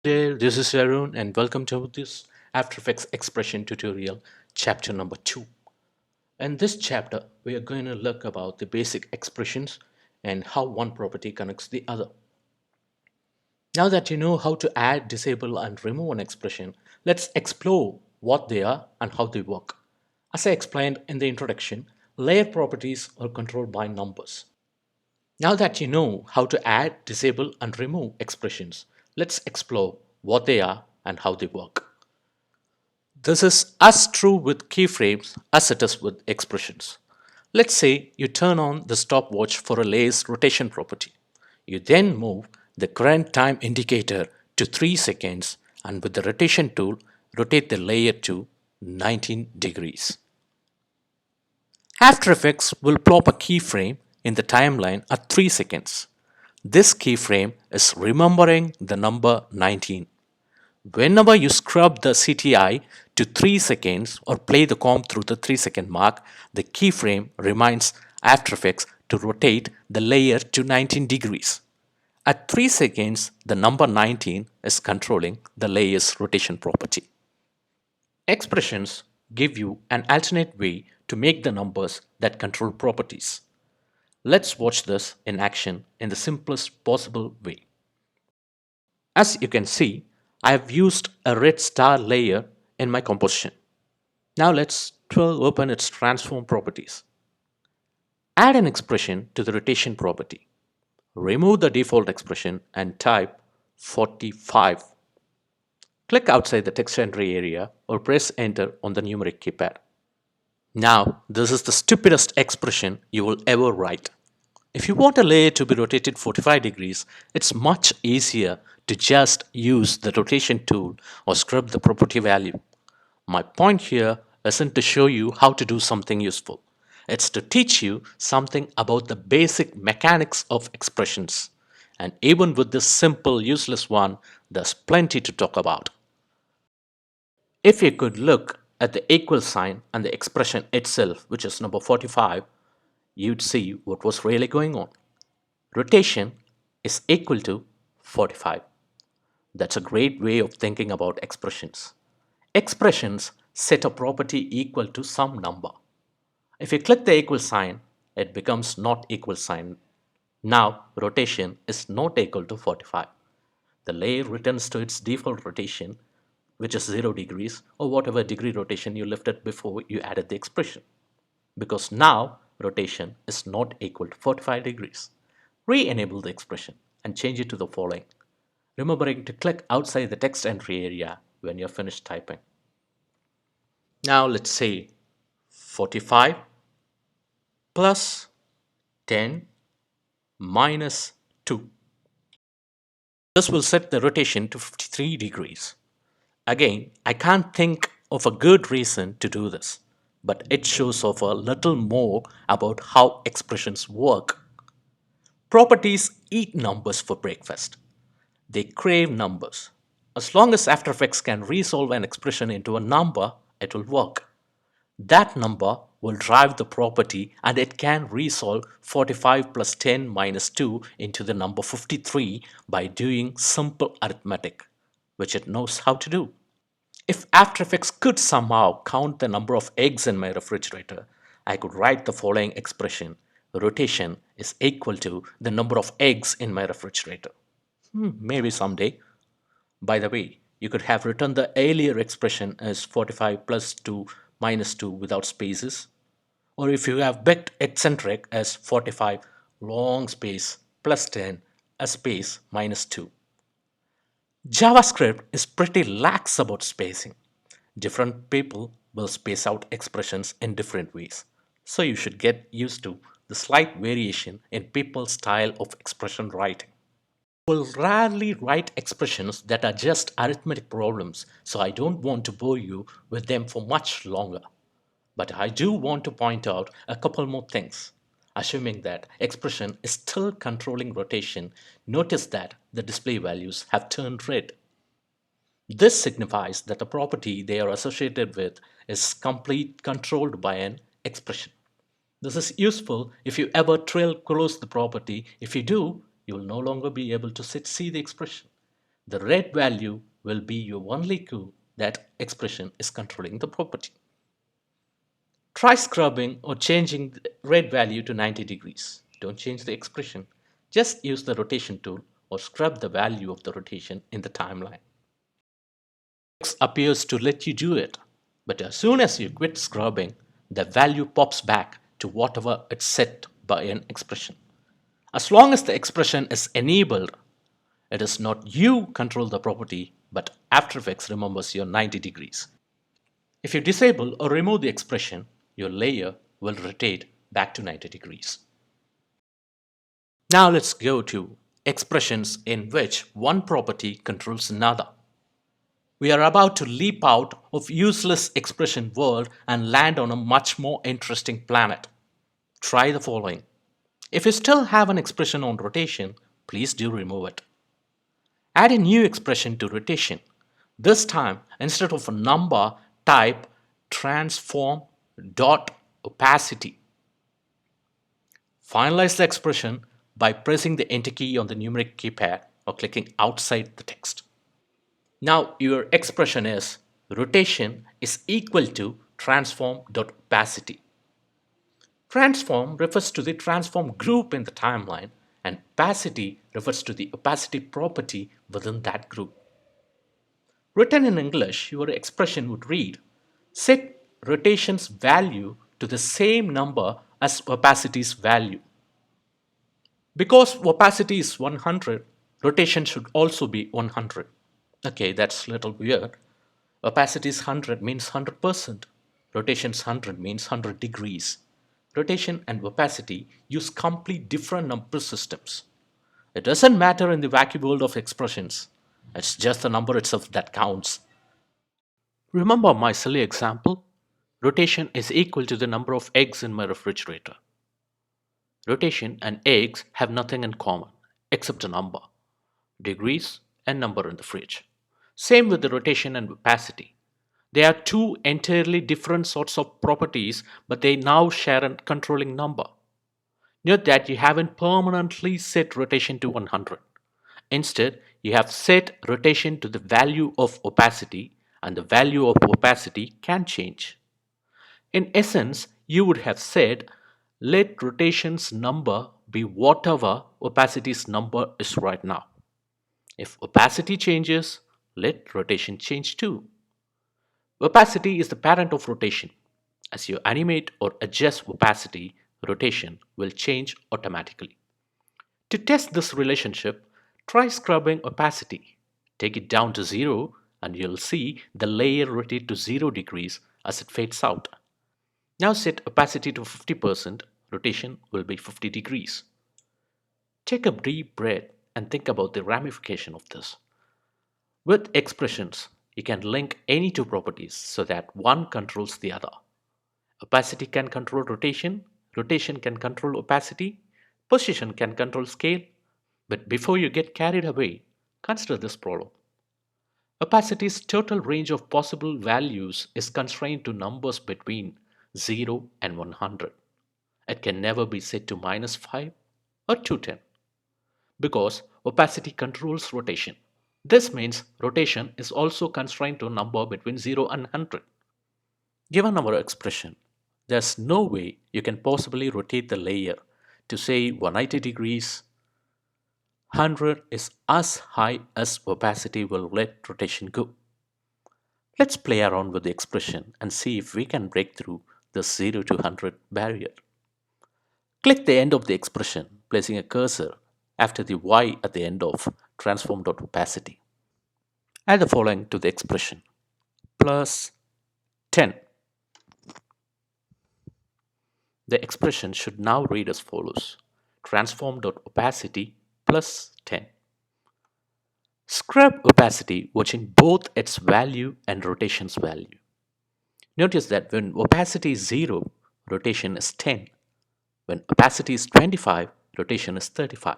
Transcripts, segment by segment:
There, this is Arun and welcome to this After Effects expression tutorial, chapter number 2. In this chapter, we are going to look about the basic expressions and how one property connects the other. Now that you know how to add, disable and remove an expression, let's explore what they are and how they work. As I explained in the introduction, layer properties are controlled by numbers. Now that you know how to add, disable and remove expressions, let's explore what they are and how they work. This is as true with keyframes as it is with expressions. Let's say you turn on the stopwatch for a layer's rotation property. You then move the current time indicator to 3 seconds and with the rotation tool, rotate the layer to 19 degrees. After Effects will plop a keyframe in the timeline at 3 seconds. This keyframe is remembering the number 19. Whenever you scrub the CTI to 3 seconds or play the comp through the 3-second mark, the keyframe reminds After Effects to rotate the layer to 19 degrees. At 3 seconds, the number 19 is controlling the layer's rotation property. Expressions give you an alternate way to make the numbers that control properties. Let's watch this in action in the simplest possible way. As you can see, I have used a red star layer in my composition. Now let's open its transform properties. Add an expression to the rotation property. Remove the default expression and type 45. Click outside the text entry area or press enter on the numeric keypad. Now, this is the stupidest expression you will ever write. If you want a layer to be rotated 45 degrees, it's much easier to just use the rotation tool or scrub the property value. My point here isn't to show you how to do something useful. It's to teach you something about the basic mechanics of expressions. And even with this simple, useless one, there's plenty to talk about. If you could look at the equal sign and the expression itself, which is number 45, you'd see what was really going on. Rotation is equal to 45. That's a great way of thinking about expressions. Expressions set a property equal to some number. If you click the equal sign, it becomes not equal sign. Now rotation is not equal to 45. The layer returns to its default rotation, which is 0 degrees or whatever degree rotation you lifted before you added the expression. Because now rotation is not equal to 45 degrees. Re-enable the expression and change it to the following, remembering to click outside the text entry area when you're finished typing. Now let's say 45 plus 10 minus 2. This will set the rotation to 53 degrees. Again, I can't think of a good reason to do this, but it shows off a little more about how expressions work. Properties eat numbers for breakfast. They crave numbers. As long as After Effects can resolve an expression into a number, it will work. That number will drive the property and it can resolve 45 plus 10 minus 2 into the number 53 by doing simple arithmetic, which it knows how to do. If After Effects could somehow count the number of eggs in my refrigerator, I could write the following expression. Rotation is equal to the number of eggs in my refrigerator. Maybe someday. By the way, you could have written the earlier expression as 45 plus 2 minus 2 without spaces. Or if you have bit eccentric as 45 long space plus 10 a space minus 2. JavaScript is pretty lax about spacing. Different people will space out expressions in different ways. So you should get used to the slight variation in people's style of expression writing. Will rarely write expressions that are just arithmetic problems, so I don't want to bore you with them for much longer. But I do want to point out a couple more things. Assuming that expression is still controlling rotation, notice that the display values have turned red. This signifies that the property they are associated with is complete controlled by an expression. This is useful if you ever trail close the property. If you do, you will no longer be able to see the expression. The red value will be your only clue that expression is controlling the property. Try scrubbing or changing the red value to 90 degrees. Don't change the expression. Just use the rotation tool or scrub the value of the rotation in the timeline. X appears to let you do it, but as soon as you quit scrubbing, the value pops back to whatever it's set by an expression. As long as the expression is enabled, it is not you control the property, but After Effects remembers your 90 degrees. If you disable or remove the expression, your layer will rotate back to 90 degrees. Now let's go to expressions in which one property controls another. We are about to leap out of useless expression world and land on a much more interesting planet. Try the following. If you still have an expression on rotation, please do remove it. Add a new expression to rotation. This time, instead of a number, type transform dot opacity. Finalize the expression by pressing the Enter key on the numeric keypad or clicking outside the text. Now your expression is rotation is equal to transform dot opacity. Transform refers to the transform group in the timeline, and opacity refers to the opacity property within that group. Written in English, your expression would read, set rotation's value to the same number as opacity's value. Because opacity is 100, rotation should also be 100. Okay, that's a little weird. Opacity is 100 means 100%. Rotation is 100 means 100 degrees. Rotation and opacity use complete different number systems. It doesn't matter in the wacky world of expressions. It's just the number itself that counts. Remember my silly example? Rotation is equal to the number of eggs in my refrigerator. Rotation and eggs have nothing in common except a number, degrees, and number in the fridge. Same with the rotation and opacity. They are two entirely different sorts of properties, but they now share a controlling number. Note that you haven't permanently set rotation to 100. Instead, you have set rotation to the value of opacity, and the value of opacity can change. In essence, you would have said, let rotation's number be whatever opacity's number is right now. If opacity changes, let rotation change too. Opacity is the parent of rotation. As you animate or adjust opacity, rotation will change automatically. To test this relationship, try scrubbing opacity. Take it down to 0 and you'll see the layer rotate to 0 degrees as it fades out. Now set opacity to 50%, rotation will be 50 degrees. Take a deep breath and think about the ramification of this. With expressions, you can link any two properties so that one controls the other. Opacity can control rotation, rotation can control opacity, position can control scale. But before you get carried away, consider this problem. Opacity's total range of possible values is constrained to numbers between 0 and 100. It can never be set to -5 or 210 because opacity controls rotation. This means rotation is also constrained to a number between 0 and 100. Given our expression, there's no way you can possibly rotate the layer to say 180 degrees. 100 is as high as opacity will let rotation go. Let's play around with the expression and see if we can break through the 0 to 100 barrier. Click the end of the expression, placing a cursor after the y at the end of transform.opacity. Add the following to the expression, plus 10. The expression should now read as follows, transform.opacity plus 10. Scrub opacity watching both its value and rotation's value. Notice that when opacity is 0, rotation is 10. When opacity is 25, rotation is 35.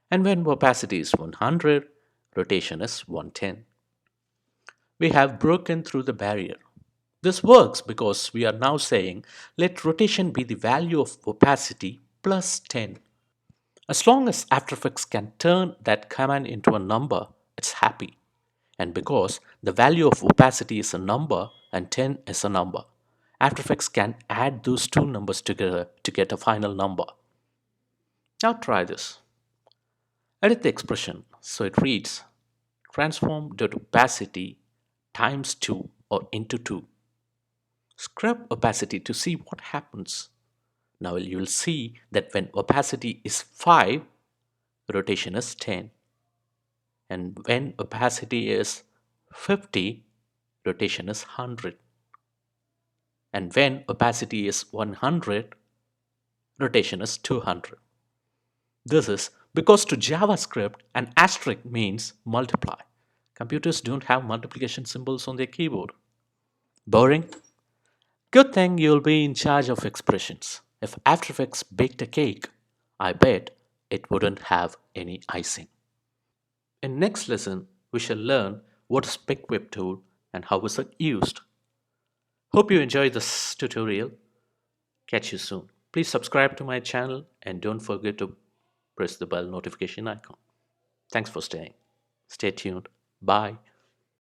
And when opacity is 100, rotation is 110. We have broken through the barrier. This works because we are now saying let rotation be the value of opacity plus 10. As long as After Effects can turn that command into a number, it's happy. And because the value of opacity is a number and 10 is a number, After Effects can add those two numbers together to get a final number. Now try this. Edit the expression so it reads transform dot opacity times 2 or into 2. Scrub opacity to see what happens. Now you will see that when opacity is 5, rotation is 10. And when opacity is 50, rotation is 100. And when opacity is 100, rotation is 200. This is because to JavaScript, an asterisk means multiply. Computers don't have multiplication symbols on their keyboard. Boring? Good thing you'll be in charge of expressions. If After Effects baked a cake, I bet it wouldn't have any icing. In next lesson, we shall learn what is PicWhip tool and how is it used. Hope you enjoyed this tutorial. Catch you soon. Please subscribe to my channel and don't forget to press the bell notification icon. Thanks for staying. Stay tuned. Bye.